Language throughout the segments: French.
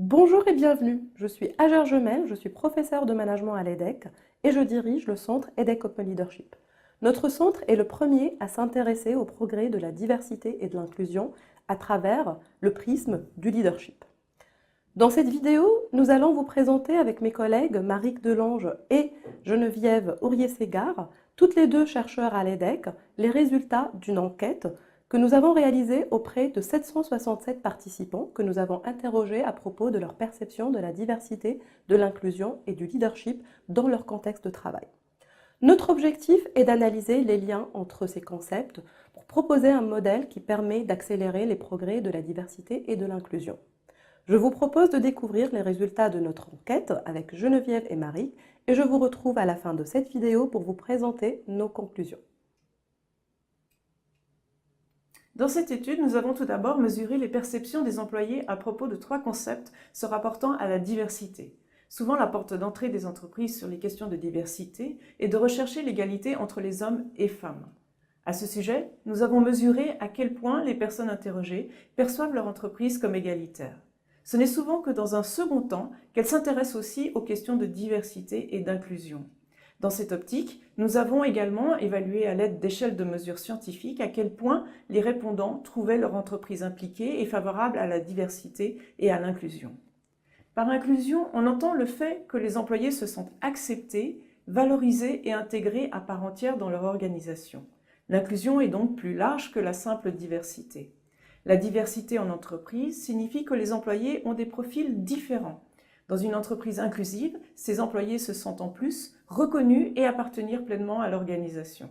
Bonjour et bienvenue, je suis Hajar Jemel, je suis professeure de management à l'EDEC et je dirige le centre EDEC Open Leadership. Notre centre est le premier à s'intéresser au progrès de la diversité et de l'inclusion à travers le prisme du leadership. Dans cette vidéo, nous allons vous présenter avec mes collègues Maric Delange et Geneviève Ourier-Ségard, toutes les deux chercheurs à l'EDEC, les résultats d'une enquête que nous avons réalisée auprès de 767 participants que nous avons interrogés à propos de leur perception de la diversité, de l'inclusion et du leadership dans leur contexte de travail. Notre objectif est d'analyser les liens entre ces concepts pour proposer un modèle qui permet d'accélérer les progrès de la diversité et de l'inclusion. Je vous propose de découvrir les résultats de notre enquête avec Geneviève et Marie et je vous retrouve à la fin de cette vidéo pour vous présenter nos conclusions. Dans cette étude, nous avons tout d'abord mesuré les perceptions des employés à propos de 3 concepts se rapportant à la diversité. Souvent, la porte d'entrée des entreprises sur les questions de diversité est de rechercher l'égalité entre les hommes et femmes. À ce sujet, nous avons mesuré à quel point les personnes interrogées perçoivent leur entreprise comme égalitaire. Ce n'est souvent que dans un second temps qu'elles s'intéressent aussi aux questions de diversité et d'inclusion. Dans cette optique, nous avons également évalué à l'aide d'échelles de mesures scientifiques à quel point les répondants trouvaient leur entreprise impliquée et favorable à la diversité et à l'inclusion. Par inclusion, on entend le fait que les employés se sentent acceptés, valorisés et intégrés à part entière dans leur organisation. L'inclusion est donc plus large que la simple diversité. La diversité en entreprise signifie que les employés ont des profils différents. Dans une entreprise inclusive, ces employés se sentent en plus reconnus et appartenir pleinement à l'organisation.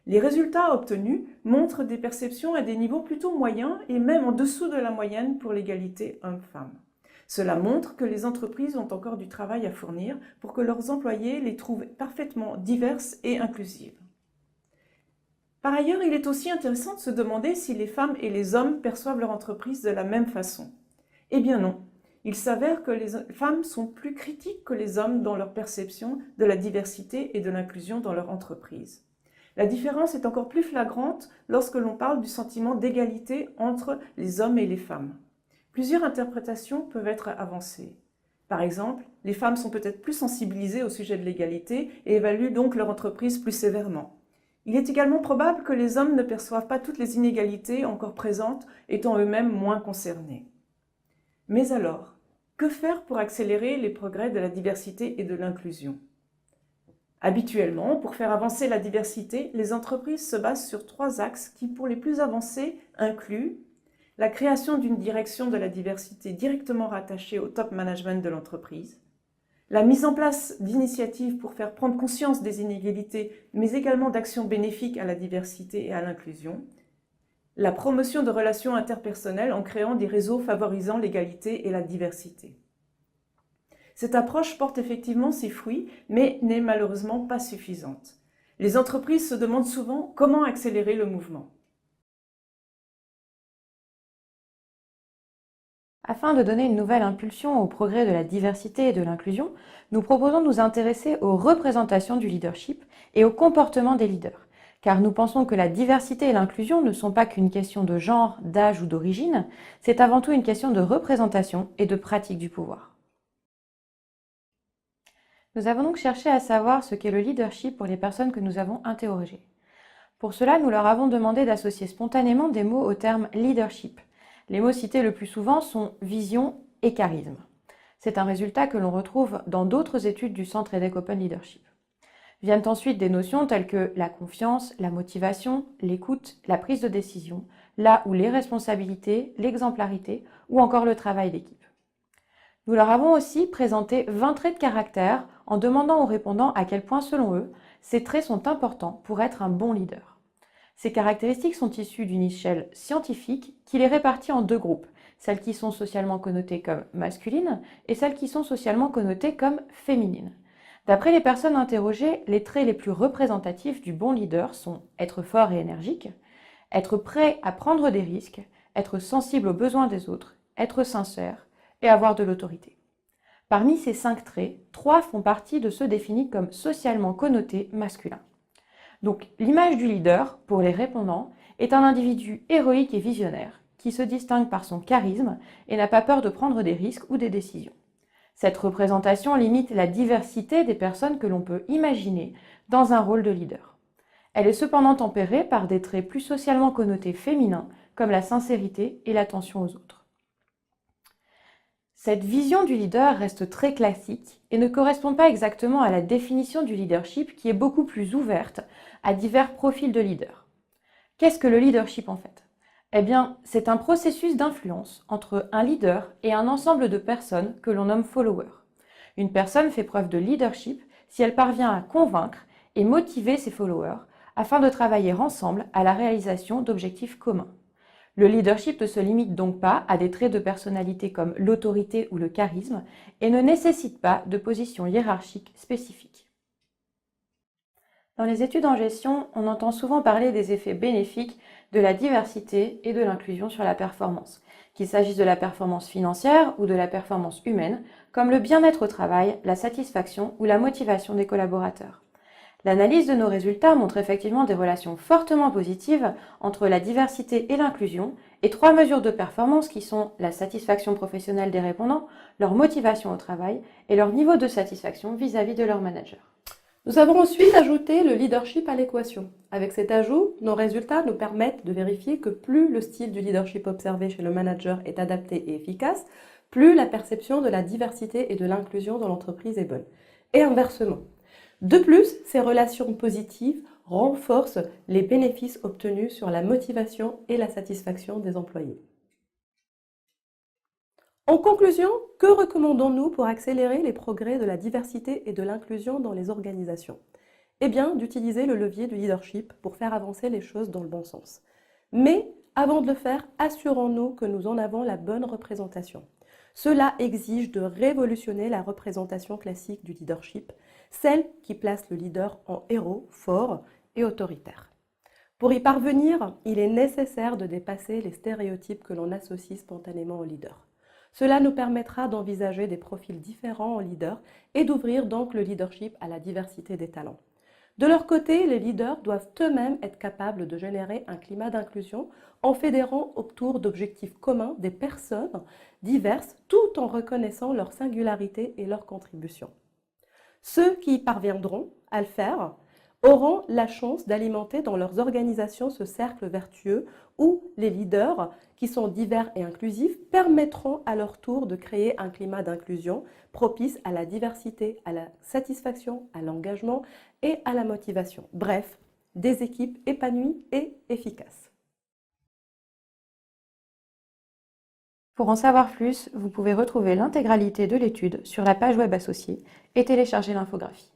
Les résultats obtenus montrent des perceptions à des niveaux plutôt moyens et même en dessous de la moyenne pour l'égalité homme-femme. Cela montre que les entreprises ont encore du travail à fournir pour que leurs employés les trouvent parfaitement diverses et inclusives. Par ailleurs, il est aussi intéressant de se demander si les femmes et les hommes perçoivent leur entreprise de la même façon. Eh bien non. Il s'avère que les femmes sont plus critiques que les hommes dans leur perception de la diversité et de l'inclusion dans leur entreprise. La différence est encore plus flagrante lorsque l'on parle du sentiment d'égalité entre les hommes et les femmes. Plusieurs interprétations peuvent être avancées. Par exemple, les femmes sont peut-être plus sensibilisées au sujet de l'égalité et évaluent donc leur entreprise plus sévèrement. Il est également probable que les hommes ne perçoivent pas toutes les inégalités encore présentes, étant eux-mêmes moins concernés. Mais alors, que faire pour accélérer les progrès de la diversité et de l'inclusion? Habituellement, pour faire avancer la diversité, les entreprises se basent sur 3 axes qui, pour les plus avancés, incluent la création d'une direction de la diversité directement rattachée au top management de l'entreprise, la mise en place d'initiatives pour faire prendre conscience des inégalités, mais également d'actions bénéfiques à la diversité et à l'inclusion, la promotion de relations interpersonnelles en créant des réseaux favorisant l'égalité et la diversité. Cette approche porte effectivement ses fruits, mais n'est malheureusement pas suffisante. Les entreprises se demandent souvent comment accélérer le mouvement. Afin de donner une nouvelle impulsion au progrès de la diversité et de l'inclusion, nous proposons de nous intéresser aux représentations du leadership et au comportement des leaders. Car nous pensons que la diversité et l'inclusion ne sont pas qu'une question de genre, d'âge ou d'origine, c'est avant tout une question de représentation et de pratique du pouvoir. Nous avons donc cherché à savoir ce qu'est le leadership pour les personnes que nous avons interrogées. Pour cela, nous leur avons demandé d'associer spontanément des mots au terme leadership. Les mots cités le plus souvent sont vision et charisme. C'est un résultat que l'on retrouve dans d'autres études du Centre EDEC Open Leadership. Viennent ensuite des notions telles que la confiance, la motivation, l'écoute, la prise de décision, là où les responsabilités, l'exemplarité ou encore le travail d'équipe. Nous leur avons aussi présenté 20 traits de caractère en demandant aux répondants à quel point, selon eux, ces traits sont importants pour être un bon leader. Ces caractéristiques sont issues d'une échelle scientifique qui les répartit en 2 groupes, celles qui sont socialement connotées comme masculines et celles qui sont socialement connotées comme féminines. D'après les personnes interrogées, les traits les plus représentatifs du bon leader sont être fort et énergique, être prêt à prendre des risques, être sensible aux besoins des autres, être sincère et avoir de l'autorité. Parmi ces 5 traits, 3 font partie de ceux définis comme socialement connotés masculins. Donc l'image du leader, pour les répondants, est un individu héroïque et visionnaire, qui qui se distingue par son charisme et n'a pas peur de prendre des risques ou des décisions. Cette représentation limite la diversité des personnes que l'on peut imaginer dans un rôle de leader. Elle est cependant tempérée par des traits plus socialement connotés féminins, comme la sincérité et l'attention aux autres. Cette vision du leader reste très classique et ne correspond pas exactement à la définition du leadership qui est beaucoup plus ouverte à divers profils de leaders. Qu'est-ce que le leadership en fait ? Eh bien, c'est un processus d'influence entre un leader et un ensemble de personnes que l'on nomme followers. Une personne fait preuve de leadership si elle parvient à convaincre et motiver ses followers afin de travailler ensemble à la réalisation d'objectifs communs. Le leadership ne se limite donc pas à des traits de personnalité comme l'autorité ou le charisme et ne nécessite pas de position hiérarchique spécifique. Dans les études en gestion, on entend souvent parler des effets bénéfiques de la diversité et de l'inclusion sur la performance, qu'il s'agisse de la performance financière ou de la performance humaine, comme le bien-être au travail, la satisfaction ou la motivation des collaborateurs. L'analyse de nos résultats montre effectivement des relations fortement positives entre la diversité et l'inclusion et 3 mesures de performance qui sont la satisfaction professionnelle des répondants, leur motivation au travail et leur niveau de satisfaction vis-à-vis de leur manager. Nous avons ensuite ajouté le leadership à l'équation. Avec cet ajout, nos résultats nous permettent de vérifier que plus le style du leadership observé chez le manager est adapté et efficace, plus la perception de la diversité et de l'inclusion dans l'entreprise est bonne. Et inversement. De plus, ces relations positives renforcent les bénéfices obtenus sur la motivation et la satisfaction des employés. En conclusion, que recommandons-nous pour accélérer les progrès de la diversité et de l'inclusion dans les organisations ? Eh bien, d'utiliser le levier du leadership pour faire avancer les choses dans le bon sens. Mais, avant de le faire, assurons-nous que nous en avons la bonne représentation. Cela exige de révolutionner la représentation classique du leadership, celle qui place le leader en héros fort et autoritaire. Pour y parvenir, il est nécessaire de dépasser les stéréotypes que l'on associe spontanément au leader. Cela nous permettra d'envisager des profils différents en leader et d'ouvrir donc le leadership à la diversité des talents. De leur côté, les leaders doivent eux-mêmes être capables de générer un climat d'inclusion en fédérant autour d'objectifs communs des personnes diverses tout en reconnaissant leur singularité et leur contribution. Ceux qui y parviendront à le faire auront la chance d'alimenter dans leurs organisations ce cercle vertueux où les leaders, qui sont divers et inclusifs, permettront à leur tour de créer un climat d'inclusion propice à la diversité, à la satisfaction, à l'engagement et à la motivation. Bref, des équipes épanouies et efficaces. Pour en savoir plus, vous pouvez retrouver l'intégralité de l'étude sur la page web associée et télécharger l'infographie.